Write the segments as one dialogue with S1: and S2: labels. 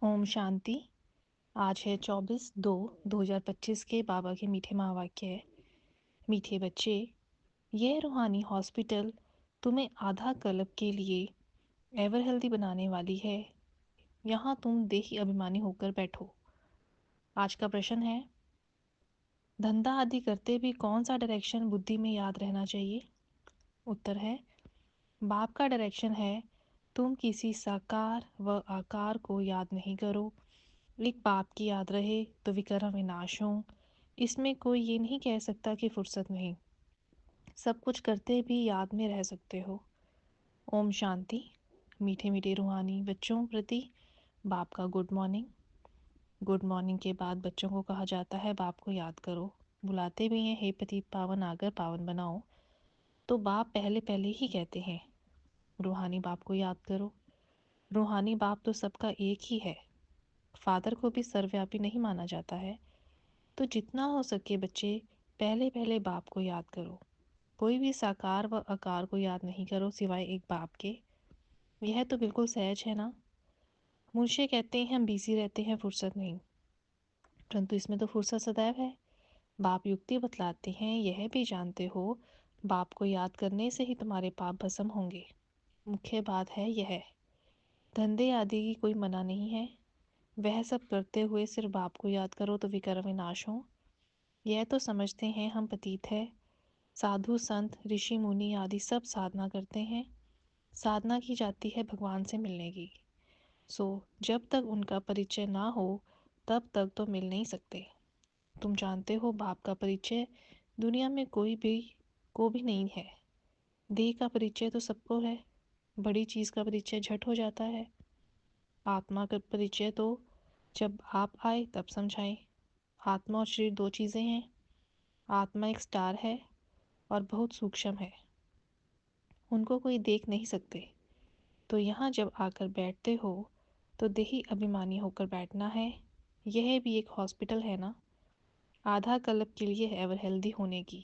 S1: ओम शांति। आज है 24/2/2025 के बाबा के मीठे महावाक्य। मीठे बच्चे, यह रूहानी हॉस्पिटल तुम्हें आधा कल्प के लिए एवर हेल्दी बनाने वाली है। यहाँ तुम देही अभिमानी होकर बैठो। आज का प्रश्न है, धंधा आदि करते भी कौन सा डायरेक्शन बुद्धि में याद रहना चाहिए? उत्तर है, बाप का डायरेक्शन है, तुम किसी साकार व आकार को याद नहीं करो। एक बाप की याद रहे तो विकर्म विनाश हो। इसमें कोई ये नहीं कह सकता कि फुर्सत नहीं, सब कुछ करते भी याद में रह सकते हो। ओम शांति। मीठे मीठे रूहानी बच्चों प्रति बाप का गुड मॉर्निंग। गुड मॉर्निंग के बाद बच्चों को कहा जाता है बाप को याद करो। बुलाते भी हैं, हे पतित पावन आकर पावन बनाओ। तो बाप पहले पहले ही कहते हैं रूहानी बाप को याद करो। रूहानी बाप तो सबका एक ही है। फादर को भी सर्वव्यापी नहीं माना जाता है। तो जितना हो सके बच्चे पहले पहले बाप को याद करो। कोई भी साकार व आकार को याद नहीं करो सिवाय एक बाप के। यह तो बिल्कुल सहज है ना। मुझे कहते हैं हम बिजी रहते हैं, फुर्सत नहीं, परंतु इसमें तो फुर्सत सदैव है। बाप युक्ति बतलाते हैं, यह भी जानते हो बाप को याद करने से ही तुम्हारे पाप भस्म होंगे। मुख्य बात है यह, धंधे आदि की कोई मना नहीं है। वह सब करते हुए सिर्फ बाप को याद करो तो विकर्म विनाश हो। यह तो समझते हैं हम पतित है। साधु संत ऋषि मुनि आदि सब साधना करते हैं। साधना की जाती है भगवान से मिलने की। सो जब तक उनका परिचय ना हो तब तक तो मिल नहीं सकते। तुम जानते हो बाप का परिचय दुनिया में को भी नहीं है। देह का परिचय तो सबको है। बड़ी चीज़ का परिचय झट हो जाता है। आत्मा का परिचय तो जब आप आए तब समझाएं। आत्मा और शरीर दो चीज़ें हैं। आत्मा एक स्टार है और बहुत सूक्ष्म है, उनको कोई देख नहीं सकते। तो यहाँ जब आकर बैठते हो तो देही अभिमानी होकर बैठना है। यह भी एक हॉस्पिटल है ना, आधा कल्प के लिए एवर हेल्दी होने की।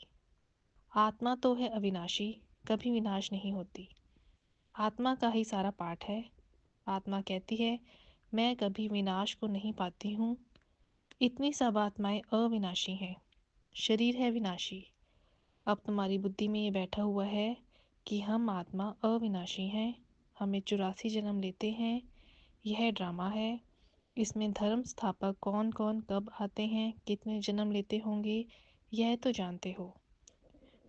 S1: आत्मा तो है अविनाशी, कभी विनाश नहीं होती। आत्मा का ही सारा पाठ है। आत्मा कहती है मैं कभी विनाश को नहीं पाती हूँ। इतनी सब आत्माएं अविनाशी हैं, शरीर है विनाशी। अब तुम्हारी बुद्धि में ये बैठा हुआ है कि हम आत्मा अविनाशी हैं, हमें 84 जन्म लेते हैं। यह ड्रामा है। इसमें धर्म स्थापक कौन कौन कब आते हैं, कितने जन्म लेते होंगे, यह तो जानते हो।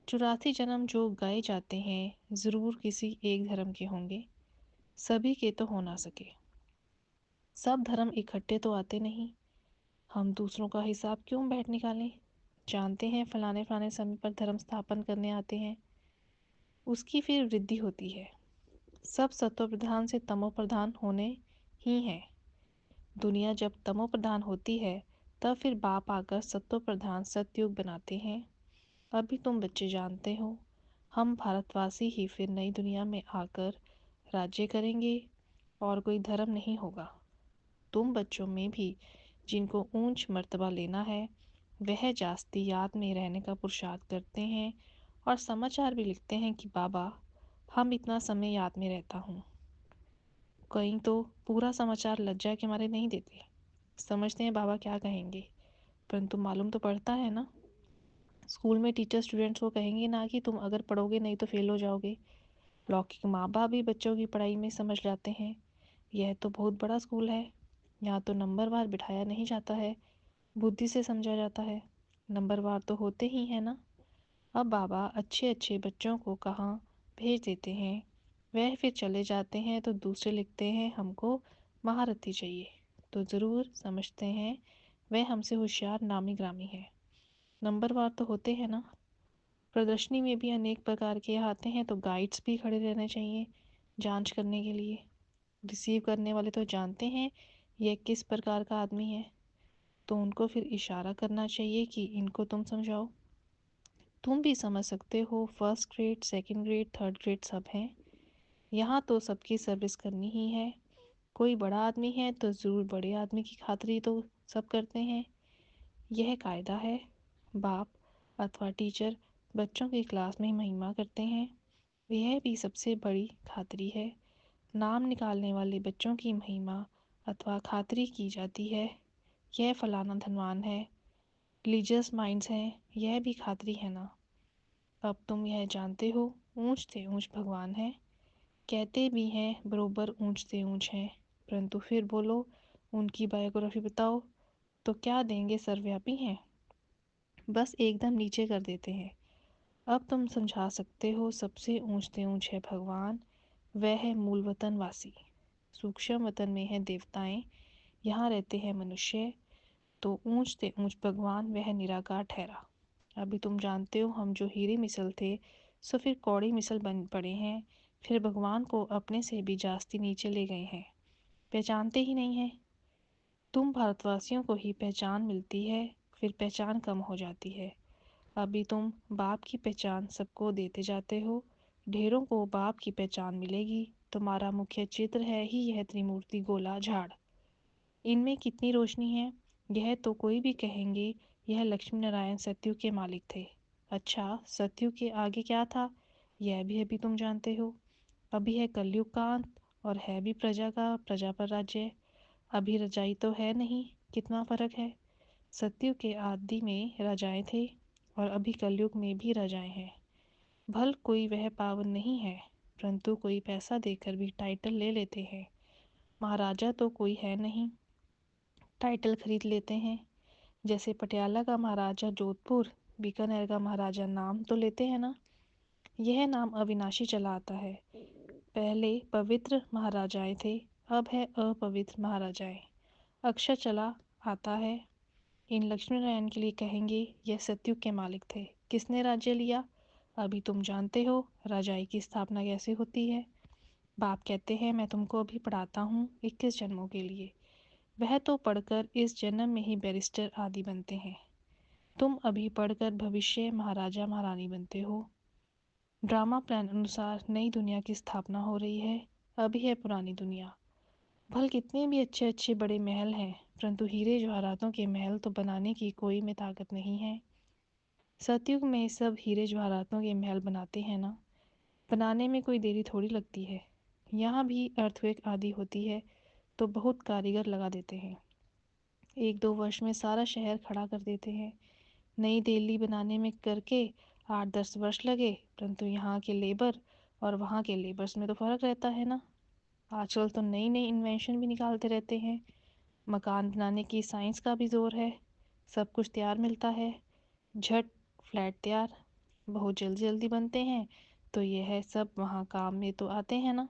S1: 84 जन्म जो गाए जाते हैं ज़रूर किसी एक धर्म के होंगे, सभी के तो हो ना सके। सब धर्म इकट्ठे तो आते नहीं। हम दूसरों का हिसाब क्यों बैठ निकालें। जानते हैं फलाने फलाने समय पर धर्म स्थापन करने आते हैं, उसकी फिर वृद्धि होती है। सब सत्व प्रधान से तमो प्रधान होने ही हैं। दुनिया जब तमो प्रधान होती है तब फिर बाप आकर सत्व प्रधान सतयुग बनाते हैं। अभी तुम बच्चे जानते हो हम भारतवासी ही फिर नई दुनिया में आकर राज्य करेंगे और कोई धर्म नहीं होगा। तुम बच्चों में भी जिनको ऊंच मर्तबा लेना है वह जास्ती याद में रहने का पुरुषार्थ करते हैं और समाचार भी लिखते हैं कि बाबा हम इतना समय याद में रहता हूँ। कहीं तो पूरा समाचार लज्जा के मारे नहीं देते, समझते हैं बाबा क्या कहेंगे, परंतु मालूम तो पड़ता है ना। स्कूल में टीचर स्टूडेंट्स को कहेंगे ना कि तुम अगर पढ़ोगे नहीं तो फेल हो जाओगे। लौकिक माँ बाप भी बच्चों की पढ़ाई में समझ लाते हैं। यह तो बहुत बड़ा स्कूल है, यहाँ तो नंबरवार बिठाया नहीं जाता है, बुद्धि से समझा जाता है। नंबरवार तो होते ही हैं ना। अब बाबा अच्छे अच्छे बच्चों को कहाँ भेज देते हैं, वह फिर चले जाते हैं तो दूसरे लिखते हैं हमको महारथी चाहिए। तो ज़रूर समझते हैं वह हमसे होशियार नामी ग्रामी है। नंबरवार तो होते हैं ना। प्रदर्शनी में भी अनेक प्रकार के आते हैं तो गाइड्स भी खड़े रहने चाहिए जांच करने के लिए। रिसीव करने वाले तो जानते हैं यह किस प्रकार का आदमी है, तो उनको फिर इशारा करना चाहिए कि इनको तुम समझाओ। तुम भी समझ सकते हो, first grade second grade third grade सब हैं। यहाँ तो सबकी सर्विस करनी ही है। कोई बड़ा आदमी है तो ज़रूर बड़े आदमी की खातिरी तो सब करते हैं। यह कायदा है। बाप अथवा टीचर बच्चों की क्लास में महिमा करते हैं, यह भी सबसे बड़ी खातिरी है। नाम निकालने वाले बच्चों की महिमा अथवा खातरी की जाती है यह फलाना धनवान है, रिलीजियस माइंड्स हैं, यह भी खातरी है ना। अब तुम यह जानते हो ऊंच से ऊंच भगवान है, कहते भी हैं बरोबर ऊंच से ऊंच हैं, परंतु फिर बोलो उनकी बायोग्राफी बताओ तो क्या देंगे सर्वव्यापी हैं, बस एकदम नीचे कर देते हैं। अब तुम समझा सकते हो सबसे ऊंच से ऊंच है भगवान, वह है मूल वतन वासी। सूक्ष्म वतन में है देवताएं, यहाँ रहते हैं मनुष्य, तो ऊंच से ऊंच भगवान वह निराकार ठहरा। अभी तुम जानते हो हम जो हीरे मिसल थे सो फिर कौड़ी मिसल बन पड़े हैं, फिर भगवान को अपने से भी जास्ती नीचे ले गए हैं, पहचानते ही नहीं है। तुम भारतवासियों को ही पहचान मिलती है, फिर पहचान कम हो जाती है। अभी तुम बाप की पहचान सबको देते जाते हो, ढेरों को बाप की पहचान मिलेगी। तुम्हारा मुख्य चित्र है ही यह त्रिमूर्ति गोला झाड़, इनमें कितनी रोशनी है, यह तो कोई भी कहेंगे यह लक्ष्मी नारायण सत्यु के मालिक थे। अच्छा, सत्यु के आगे क्या था, यह भी अभी तुम जानते हो। अभी है कलयुग का अंत और है भी प्रजा का प्रजा पर राज्य। अभी रजाई तो है नहीं, कितना फर्क है। सत्ययुग के आदि में राजाएं थे और अभी कलयुग में भी राजाएं हैं। भल कोई वह पावन नहीं है, परंतु कोई पैसा देकर भी टाइटल ले लेते हैं। महाराजा तो कोई है नहीं, टाइटल खरीद लेते हैं। जैसे पटियाला का महाराजा जोधपुर, बीकानेर का महाराजा नाम तो लेते हैं ना, यह नाम अविनाशी चला आता है। पहले पवित्र महाराजाएं थे, अब है अपवित्र महाराजाएं। अक्षर चला आता है। इन लक्ष्मी नारायण के लिए कहेंगे यह सतयुग के मालिक थे। किसने राज्य लिया, अभी तुम जानते हो राजाई की स्थापना कैसे होती है। बाप कहते हैं मैं तुमको अभी पढ़ाता हूँ 21 जन्मों के लिए, वह तो पढ़कर इस जन्म में ही बैरिस्टर आदि बनते हैं। तुम अभी पढ़कर भविष्य महाराजा महारानी बनते हो। ड्रामा प्लान अनुसार नई दुनिया की स्थापना हो रही है, अभी है पुरानी दुनिया। भल कितने भी अच्छे अच्छे बड़े महल हैं, परंतु हीरे जवाहरातों के महल तो बनाने की कोई में ताकत नहीं है। सतयुग में सब हीरे जवाहरातों के महल बनाते हैं ना, बनाने में कोई देरी थोड़ी लगती है। यहाँ भी अर्थक्वेक आदि होती है तो बहुत कारीगर लगा देते हैं, 1-2 वर्ष में सारा शहर खड़ा कर देते हैं। नई दिल्ली बनाने में करके 8-10 वर्ष लगे, परंतु यहाँ के लेबर और वहाँ के लेबर्स में तो फ़र्क रहता है ना। आजकल तो नई नई इन्वेंशन भी निकालते रहते हैं, मकान बनाने की साइंस का भी जोर है, सब कुछ तैयार मिलता है, झट फ्लैट तैयार, बहुत जल्दी जल्दी बनते हैं। तो यह सब वहाँ काम में तो आते हैं ना,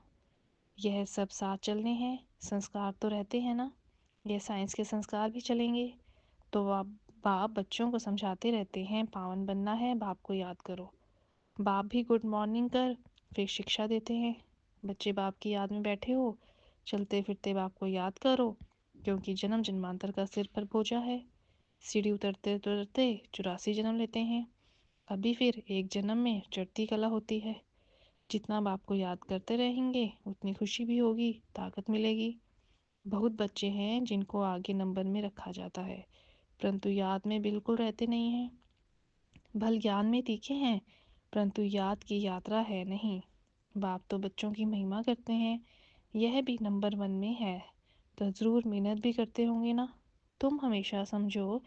S1: यह सब साथ चलने हैं, संस्कार तो रहते हैं ना, यह साइंस के संस्कार भी चलेंगे। तो बाप बच्चों को समझाते रहते हैं पावन बनना है, बाप को याद करो। बाप भी गुड मॉर्निंग कर फिर शिक्षा देते हैं, बच्चे बाप की याद में बैठे हो, चलते फिरते बाप को याद करो, क्योंकि जन्म जन्मांतर का सिर पर बोझा है। सीढ़ी उतरते उतरते 84 जन्म लेते हैं, अभी फिर एक जन्म में चढ़ती कला होती है। जितना बाप को याद करते रहेंगे उतनी खुशी भी होगी, ताकत मिलेगी। बहुत बच्चे हैं जिनको आगे नंबर में रखा जाता है, परंतु याद में बिल्कुल रहते नहीं हैं। भल ज्ञान में तीखे हैं, परंतु याद की यात्रा है नहीं। बाप तो बच्चों की महिमा करते हैं, यह भी नंबर 1 में है, तो ज़रूर मेहनत भी करते होंगे ना। तुम हमेशा समझो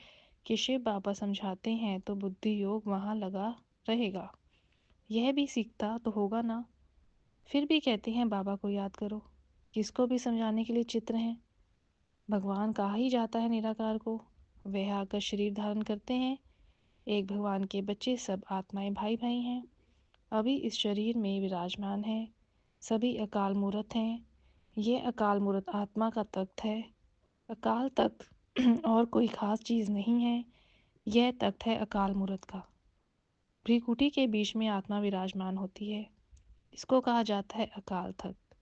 S1: कि शिव बाबा समझाते हैं तो बुद्धि योग वहाँ लगा रहेगा, यह भी सीखता तो होगा ना। फिर भी कहते हैं बाबा को याद करो, किसको भी समझाने के लिए चित्र हैं। भगवान कहा ही जाता है निराकार को, वह आकर शरीर धारण करते हैं। एक भगवान के बच्चे सब आत्माएं भाई भाई हैं, अभी इस शरीर में विराजमान हैं, सभी अकाल मूर्त हैं। ये अकाल मूर्त आत्मा का तख्त है। अकाल तख्त और कोई खास चीज़ नहीं है, यह तख्त है अकाल मूर्त का। भ्रिकुटी के बीच में आत्मा विराजमान होती है, इसको कहा जाता है अकाल तख्त।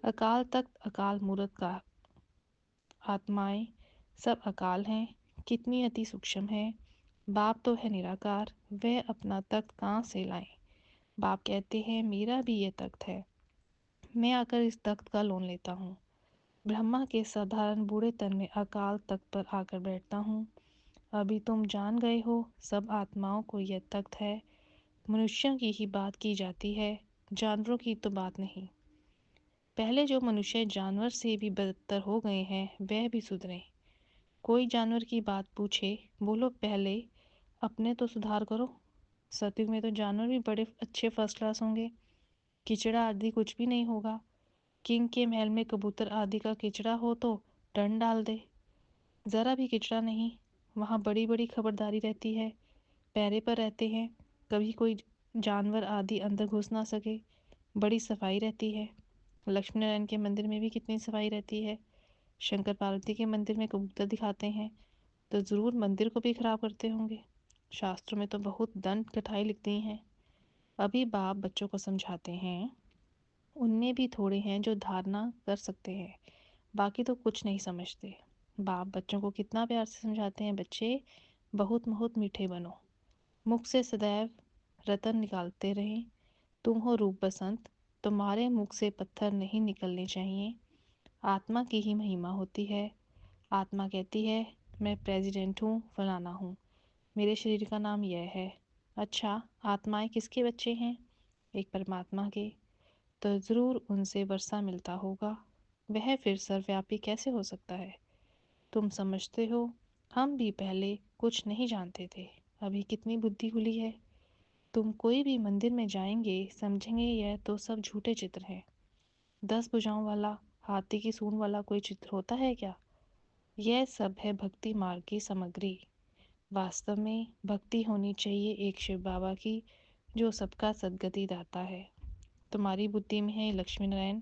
S1: अकाल तख्त अकाल मूर्त का, आत्माएं सब अकाल हैं, कितनी अति सूक्ष्म है। बाप तो है निराकार, वह अपना तख्त कहाँ से लाएं। बाप कहते हैं मेरा भी ये तख्त है, मैं आकर इस तख्त का लोन लेता हूँ। ब्रह्मा के साधारण बूढ़े तन में अकाल तख्त पर आकर बैठता हूँ। अभी तुम जान गए हो सब आत्माओं को यह तख्त है। मनुष्यों की ही बात की जाती है, जानवरों की तो बात नहीं। पहले जो मनुष्य जानवर से भी बदतर हो गए हैं वह भी सुधरे। कोई जानवर की बात पूछे, बोलो पहले अपने तो सुधार करो। सतयुग में तो जानवर भी बड़े अच्छे फर्स्ट क्लास होंगे। किचड़ा आदि कुछ भी नहीं होगा। किंग के महल में कबूतर आदि का किचड़ा हो तो टन डाल दे, जरा भी किचड़ा नहीं। वहाँ बड़ी बड़ी खबरदारी रहती है, पहरे पर रहते हैं, कभी कोई जानवर आदि अंदर घुस ना सके। बड़ी सफाई रहती है। लक्ष्मी नारायण के मंदिर में भी कितनी सफाई रहती है। शंकर पार्वती के मंदिर में कबूतर दिखाते हैं तो जरूर मंदिर को भी खराब करते होंगे। शास्त्रों में तो बहुत दंड कठाई लिखती हैं। अभी बाप बच्चों को समझाते हैं। उनमें भी थोड़े हैं जो धारणा कर सकते हैं, बाकी तो कुछ नहीं समझते। बाप बच्चों को कितना प्यार से समझाते हैं, बच्चे बहुत बहुत मीठे बनो, मुख से सदैव रतन निकालते रहें। तुम हो रूप बसंत, तुम्हारे मुख से पत्थर नहीं निकलने चाहिए। आत्मा की ही महिमा होती है। आत्मा कहती है मैं प्रेसिडेंट हूँ, फलाना हूँ, मेरे शरीर का नाम यह है। अच्छा, आत्माएं किसके बच्चे हैं? एक परमात्मा के। तो ज़रूर उनसे वर्षा मिलता होगा। वह फिर सर्वव्यापी कैसे हो सकता है? तुम समझते हो, हम भी पहले कुछ नहीं जानते थे, अभी कितनी बुद्धि खुली है। तुम कोई भी मंदिर में जाएंगे समझेंगे यह तो सब झूठे चित्र हैं। 10 भुजाओं वाला, हाथी की सूंड वाला कोई चित्र होता है क्या? यह सब है भक्ति मार्ग की सामग्री। वास्तव में भक्ति होनी चाहिए एक शिव बाबा की, जो सबका सद्गति दाता है। तुम्हारी बुद्धि में है लक्ष्मी नारायण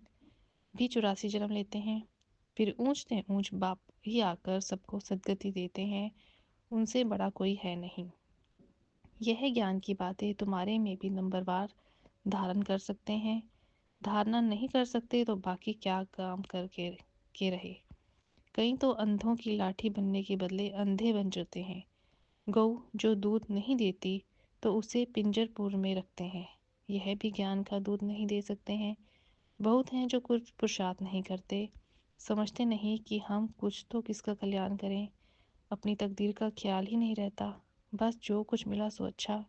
S1: भी 84 जन्म लेते हैं, फिर ऊंच से ऊंच बाप ही आकर सबको सद्गति देते हैं। उनसे बड़ा कोई है नहीं। यह ज्ञान की बातें तुम्हारे में भी नंबरवार धारण कर सकते हैं। धारणा नहीं कर सकते तो बाकी क्या काम करके के रहे। कई तो अंधों की लाठी बनने के बदले अंधे बन जाते हैं। गऊ जो दूध नहीं देती तो उसे पिंजरपुर में रखते हैं, यह भी ज्ञान का दूध नहीं दे सकते हैं। बहुत हैं जो कुछ पुरुषार्थ नहीं करते, समझते नहीं कि हम कुछ तो किसका कल्याण करें। अपनी तकदीर का ख्याल ही नहीं रहता, बस जो कुछ मिला सो अच्छा।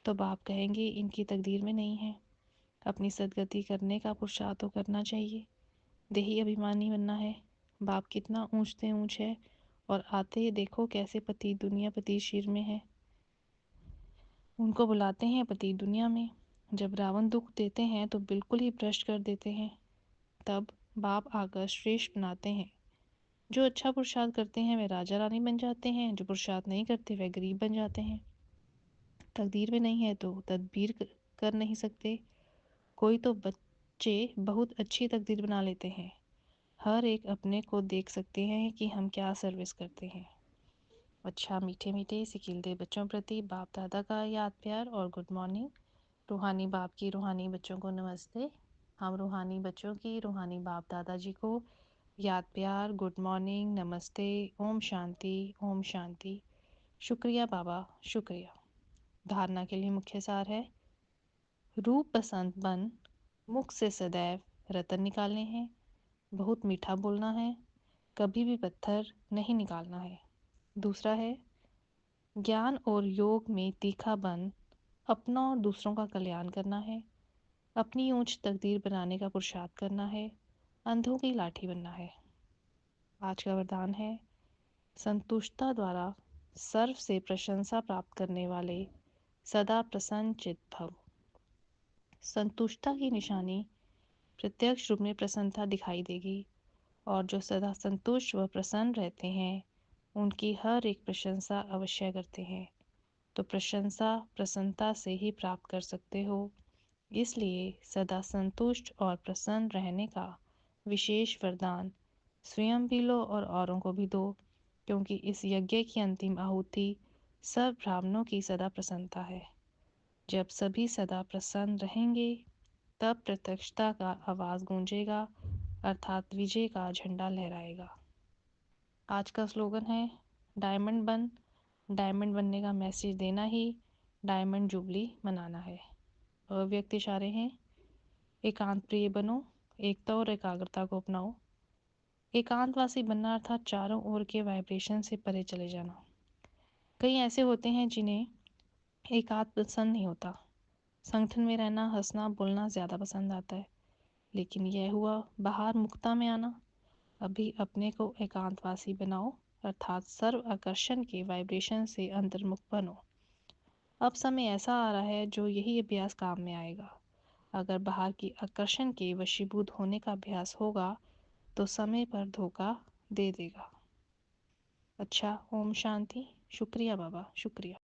S1: तो बाप कहेंगे इनकी तकदीर में नहीं है। अपनी सदगति करने का पुरुषार्थ तो करना चाहिए। देही अभिमानी बनना है। बाप कितना ऊंचते ऊंच है और आते ही देखो कैसे पति दुनिया पति शीर में है। उनको बुलाते हैं पति दुनिया में। जब रावण दुख देते हैं तो बिल्कुल ही भ्रष्ट कर देते हैं। तब बाप आकर श्रेष्ठ बनाते हैं। जो अच्छा पुरुषार्थ करते हैं वे राजा रानी बन जाते हैं, जो पुरुषार्थ नहीं करते वे गरीब बन जाते हैं। तकदीर में नहीं है तो तदबीर कर नहीं सकते। कोई तो बच्चे बहुत अच्छी तकदीर बना लेते हैं। हर एक अपने को देख सकते हैं कि हम क्या सर्विस करते हैं। अच्छा, मीठे मीठे सिकीलते बच्चों प्रति बाप दादा का याद प्यार और गुड मॉर्निंग। रूहानी बाप की रूहानी बच्चों को नमस्ते। हम रूहानी बच्चों की रूहानी बाप दादाजी को याद प्यार, गुड मॉर्निंग, नमस्ते, ओम शांति, ओम शांति। शुक्रिया बाबा, शुक्रिया। धारणा के लिए मुख्य सार है, रूप पसंद बन, मुख से सदैव रतन निकालने हैं, बहुत मीठा बोलना है, कभी भी पत्थर नहीं निकालना है। दूसरा है, ज्ञान और योग में तीखा बन, अपना और दूसरों का कल्याण करना है, अपनी ऊंच तकदीर बनाने का पुरुषार्थ करना है, अंधों की लाठी बनना है। आज का वरदान है, संतुष्टता द्वारा सर्व से प्रशंसा प्राप्त करने वाले सदा प्रसन्न चित भव। संतुष्टता की निशानी प्रत्यक्ष रूप में प्रसन्नता दिखाई देगी, और जो सदा संतुष्ट व प्रसन्न रहते हैं उनकी हर एक प्रशंसा अवश्य करते हैं। तो प्रशंसा प्रसन्नता से ही प्राप्त कर सकते हो। इसलिए सदा संतुष्ट और प्रसन्न रहने का विशेष वरदान स्वयं भी लो और औरों को भी दो, क्योंकि इस यज्ञ की अंतिम आहुति सब ब्राह्मणों की सदा प्रसन्नता है। जब सभी सदा प्रसन्न रहेंगे तब प्रत्यक्षता का आवाज़ गूंजेगा, अर्थात विजय का झंडा लहराएगा। आज का स्लोगन है, डायमंड बन। डायमंड बनने का मैसेज देना ही डायमंड जुबली मनाना है। अव्यक्त इशारे हैं, एकांत प्रिय बनो, एकता और एकाग्रता को अपनाओ। एकांतवासी बनना अर्थात चारों ओर के वाइब्रेशन से परे चले जाना। कई ऐसे होते हैं जिन्हें एकांत पसंद नहीं होता, संगठन में रहना, हंसना बोलना ज़्यादा पसंद आता है। लेकिन यह हुआ बाहर मुक्ता में आना। अभी अपने को एकांतवासी बनाओ, अर्थात सर्व आकर्षण के वाइब्रेशन से अंतर्मुख बनो। अब समय ऐसा आ रहा है जो यही अभ्यास काम में आएगा। अगर बाहर की आकर्षण के वशीभूत होने का अभ्यास होगा तो समय पर धोखा दे देगा। अच्छा, ओम शांति। शुक्रिया बाबा, शुक्रिया।